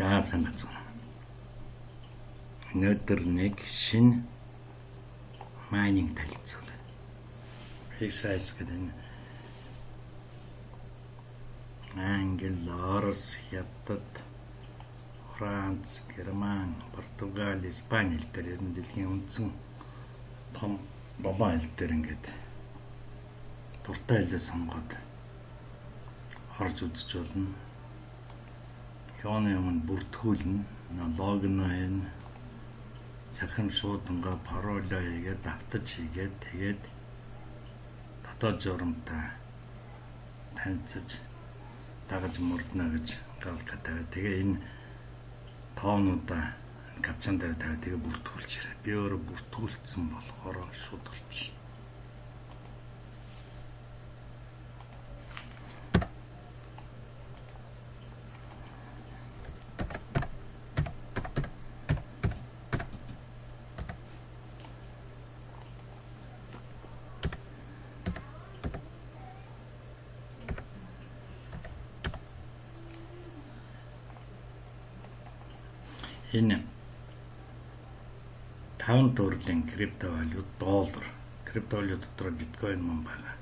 За санагц. Өнөөдөр нэг шинэ майнинг танилцуулъя. Precise гэдэг нь Англи, Орос, Хятад, Франц, Герман, Португал, Испани хэл дээр ер нь дэлхийн үндсэн том 7 хэл дээр ингээд дуртай хэлээ сонгоод орж үзэж болно. Хёоны өмнө бүртгүүлнэ, логино хийн, цахим шуудангаа пароло хийгээд давтаж хийгээд тэгээд дотоод журамтай танилцаж дагаж мөрднө гэж галка тавиад тэгээ энэ тоонуудаа капчан дээр тавиад тэгээ бүртгүүлж ирээ. Би өөрөө бүртгүүлсэн болохоор шууд болчих. Энэ 5 төрлийн криптовалют доллар. Криптовалют дотор биткойн мөн байна.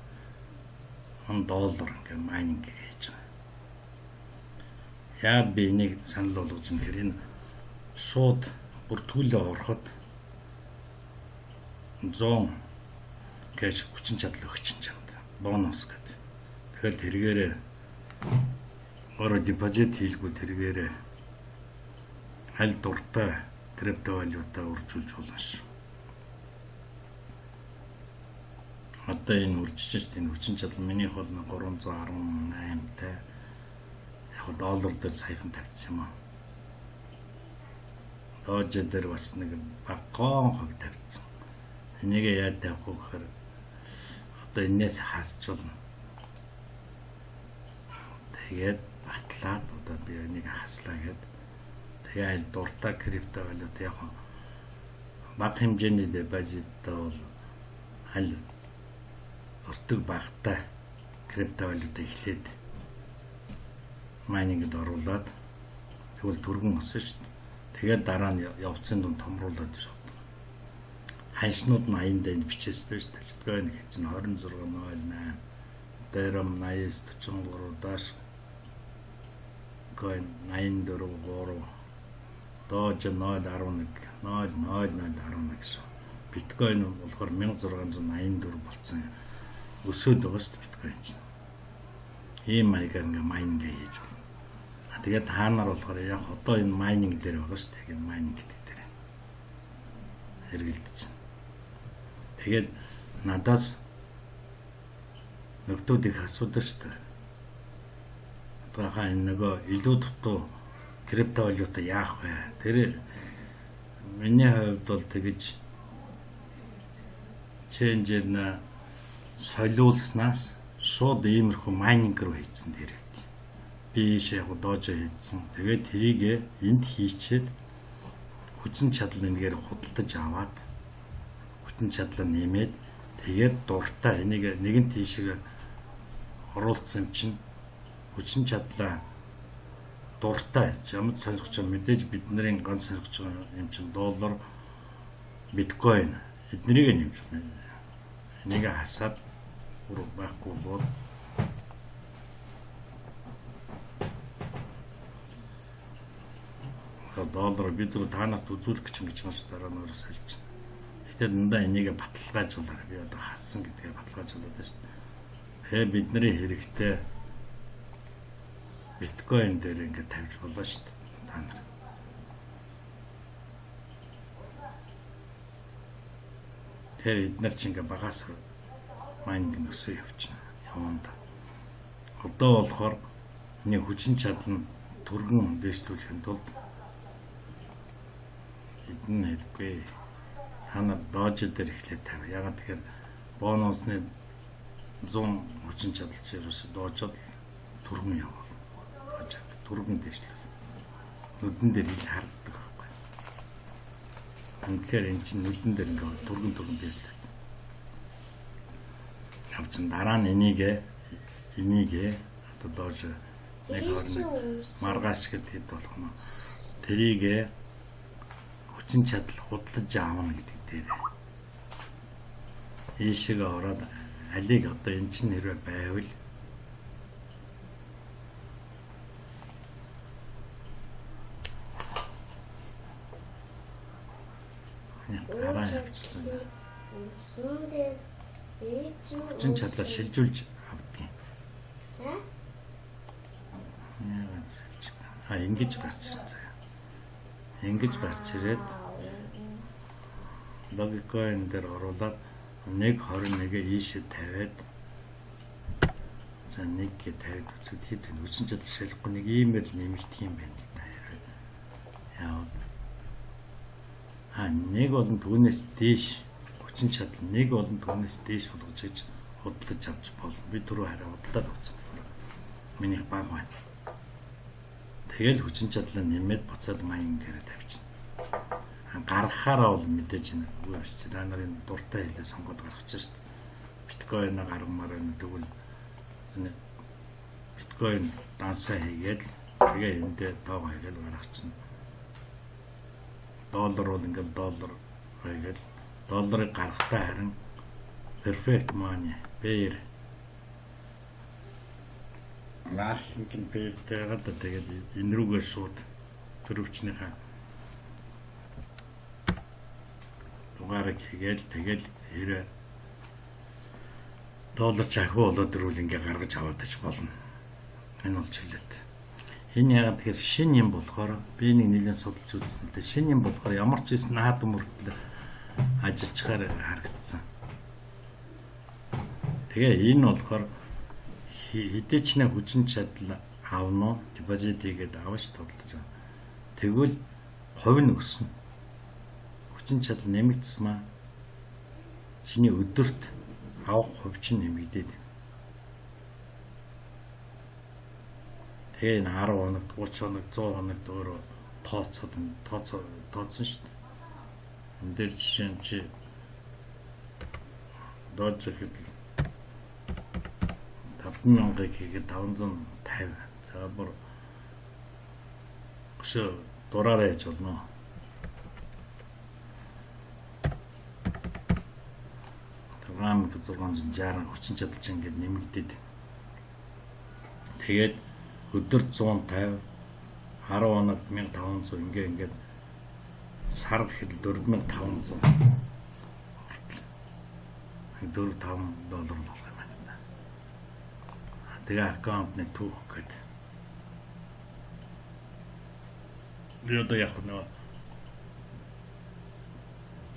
$1 ингээ майнинг хийж байгаа. Яа би энийг санал болгож юм хэрэг энэ шууд бүртгүүлээ ороход 100 кэш хүчин чадал өгч юм байна. Бонус гэдэг. Тэгэхээр тэргээрээ өөрөө депозит хийлгүү тэргээрээ аль дуртай криптовалютаа үржүүлж болно шүү. Одоо энэ үржиж энэ хүчин чадал минийх бол 318 тай. Яг доллар дээр саяхан тавьчихсан юм аа. Дожи дээр бас нэг багаан хог тавьчихсан. Энийг яаж тавих вэ гэхээр одоо энээс хасч болно. Тэгээд батлаад одоо би энийг хаслаа гэдэг. Тэгээд дуртай криптовалют яг бага хэмжээний депозиттай бол аль өртөг багтай криптовалют эхлээд майнингд оруулаад тэгвэл түргэн осно шүү дээ. Тэгээд дараа нь явцын дунд томруулаад шууд. Ханшнууд 80 дэнд бичээстэй шүү дээ. Биткойн их чинь 26.08, Ethereum 89.43, Dogecoin 84.3, Doge 0.11 гэсэн. Биткойн болохоор 1684 болсон. Өсөд байгаа шүү дээ биткойн чинь. Ийм маягаар ингээ майнинг хийж байна. Тэгээд та нар болохоор яг одоо энэ майнинг дээр байгаа шүү дээ. Энэ майнинг гэдэг дээр хэрэгэлдэж байна. Тэгээд надаас нөхдүүд их асуудаг шүү дээ. Баха энэ нөгөө илүү дутуу криптовалюта яах вэ? Тэр миний хувьд бол тэгэж ченжэрнэ солиулснаас шууд иймэрхүү майнинг руу хийцэн тэр. Би яг дожо хийсэн. Тэгээд тэрийг энд хийчихэд хүчин чадал нэгээр худалдаж аваад хүчин чадлаа нэмээд тэгээд дуртай энийг нэгэн тийшээ оруулсан чинь хүчин чадлаа дуртай ямар сонирхож байгаа мэдээж бидний ганц сонирхож байгаа юм чинь доллар, биткойн эднийг нэмж байна. Энийг хасаад бүр байхгүй бол доллар бид зөв танахт үзүүлэх гэж байгаа шүү дараа нь өөрөөс хэлж байна. Тэгэхээр дандаа энийг баталгаажуулаад би одоо хассан гэдгээ баталгаажуулаад байна шүү. Тэгэхээр бидний хэрэгтэй биткойн дээр ингээд тавьж болно шүү дээ. Та нар. Тэр эднэр чинь ингээд багаас майнинг өсөө явчихна. Яванда. Одоо болохоор энэ хүчин чадал нь түргэн дэвшлүүлэхэд тулд эдэн хэрэггүй. Та нар дожи дээр эхлээд тавь. Ягаад тэгэхээр бонусны 100 хүчин чадал чи ерөөсөө дожод түргэн яваа. Түргэн дэвшлээ. Нүдэн дээр ил харагддаг байхгүй. Үнэхээр эн чинь нүдэн дээр ингээд түргэн дэвшлээ. Явчин дараа нь энийг одоо доош нэг маргааш гэдэг хэд болох нь тэрийг хүчин чадал худалдаж аавна гэдэг дээр ийшээ ороод алиг одоо энэ чинь хэрвээ байвал гараа явуулсан. Хүчин чадлаа шилжүүлж авдгийг. Ингэж гарч ирсэн. Ингэж гарч ирээд логикоо энэ дээр оруулаад 1.21-ээр ийшээ тавиад за 1-гээ тавиад үзээд хэд хүчин чадал шалахгүй нэг иймэр л нэмэгдэх юм байна л да. Яа. Нэг болон түүнээс дээш хүчин чадал нэг болон түүнээс дээш болгож гэж худалдаж авч болно. Би түрүү хараа худалдаад авсан. Миний баг байна. Тэгэл хүчин чадлаа нэмээд буцаад маяг дээр тавьчихна. Гаргахаараа бол мэдээж энэ үгүй биш. Та нарын дуртай хэлээ сонгоод гаргачих шүү дээ. Биткойн гаргамаар энэ тэгвэл энэ биткойн дансаа хийгээд тэгээ эндээ тоог хийгээд гаргачихна. Доллар бол ингээл доллар хийгээл долларыг гаргахтаа харин perfect money бээр лахинг бээртэйгээд тэгээд энэ рүүгээ шууд төрөвчнийхээ дугаарыг хийгээл тэгэл хэрэг доллар чахуу болоод ирвэл ингээ гаргаж аваад ич болно. Энэ бол чиглэлт. Энэ яагаад тэгэхээр шин юм болохоор би нэг нэлээд судалж үзсэн л дээ. Шин юм болохоор ямар ч зүйл наадам мөртлөө ажиллачаар харагдсан. Тэгээ энэ болохоор хэдий ч нэг хүчин чадал авно депозит хийгээд авч тодолдож байна. Тэгвэл хувь нь өснө. Хүчин чадал нэмэгдсэн маа. Чиний өдөрт авах хувь чинь нэмэгдээд байна. Тэгээ энэ 10 хоног, 30 хоног, 100 хоног өөрөө тооцсон шүү дээ. Энд дээр жишээ нь чи дооч ихэд 50000-ыг хийгээд 550. За бүр өшөө дураараа яж болно. Програм 660 хүчин чадал чинь ингээд нэмэгдээд. Тэгээд өдөр 150 10 хоног 1500 ингээд сар гэхэд 4500 $4-5 болох юм байна. Тэгээ аккаунтны түүх гээд би одоо яг нэг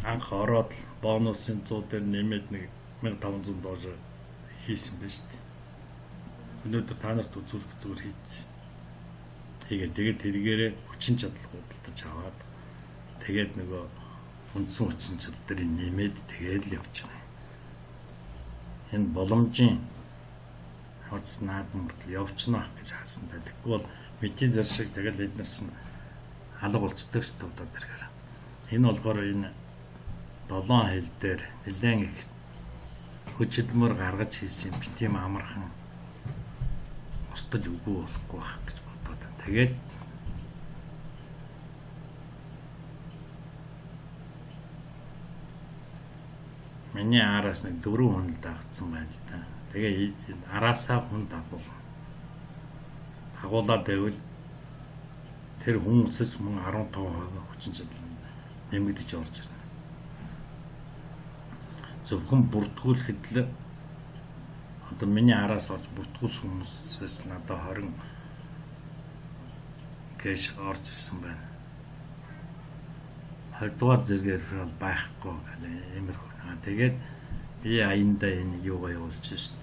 анх ороод бонусын 100 дээр нэмээд нэг $1500 хийсэн байна шүү дээ. Өнөөдөр та нарт үзүүлэх зүгээр хийсэн. Тэгээд тэргээрээ хүчин чадал худалдаж аваад тэгээд нөгөө үндсэн хүчин чадал дээр нэмээд тэгээд л явчихна. Энэ боломжийн хурц наадам мөртөл явчихна гэж хаасан. Тэгэхгүй бол метийн зэр шиг тэгэл эдгээр чинь алга болцдог шүү дээ удаа тэргээр. Энэ болохоор энэ 7 хил дээр нэлээд их хүчилмөр гаргаж хийсэн битим амархан устдаж үгүй болохгүй байх гэж бодоод байна. Тэгээд миний араас нэг 4 хүн л дагцсан байна л да. Тэгээ араасаа хүн дагуулаад байвал тэр хүмүүсээс мөн 15% хүчин чадал нэмэгдэж орж ирнэ. Зөвхөн бүртгүүлэхэд л одоо миний араас орж бүртгүүлсэн хүмүүсээс надад 20 кэш орж ирсэн байна. 20 дугаар зэргээр бол байхгүй гэх юм иймэрхүү. Тэгээд би аяндаа энэ юугаа явуулж шээ.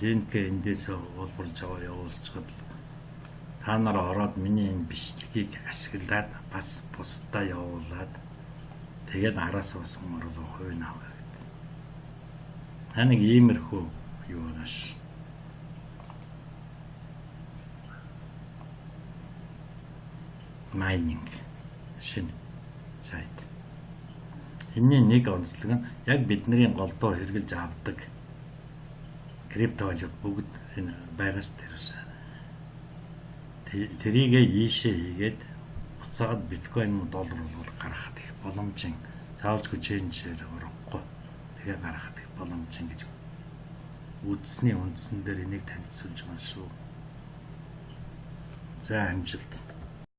Линк эндээс олборлж аваа явуулчихад та нар ороод миний энэ бичлэгийг ашиглаад бас бусдаа явуулаад тэгээд араасаа бас хүмүүс хувийн аваа гэдэг. Та нэг иймэрхүү юу нааш. Майнинг шинэ сайт. Энэний нэг онцлог нь яг бидний голдоо хэрглэж авдаг криптовалют бүгд энэ байгаас дээрээс. тэрийгээ ийшээ хийгээд буцаагаад биткойн уу доллар бол гаргахад их боломжийн заавалжгүй ченжээр орохгүй. Тэгээ гаргахад их боломжийн гэж үзсний үндсэн дээр энийг танилцуулж байгаа шүү. За амжилт.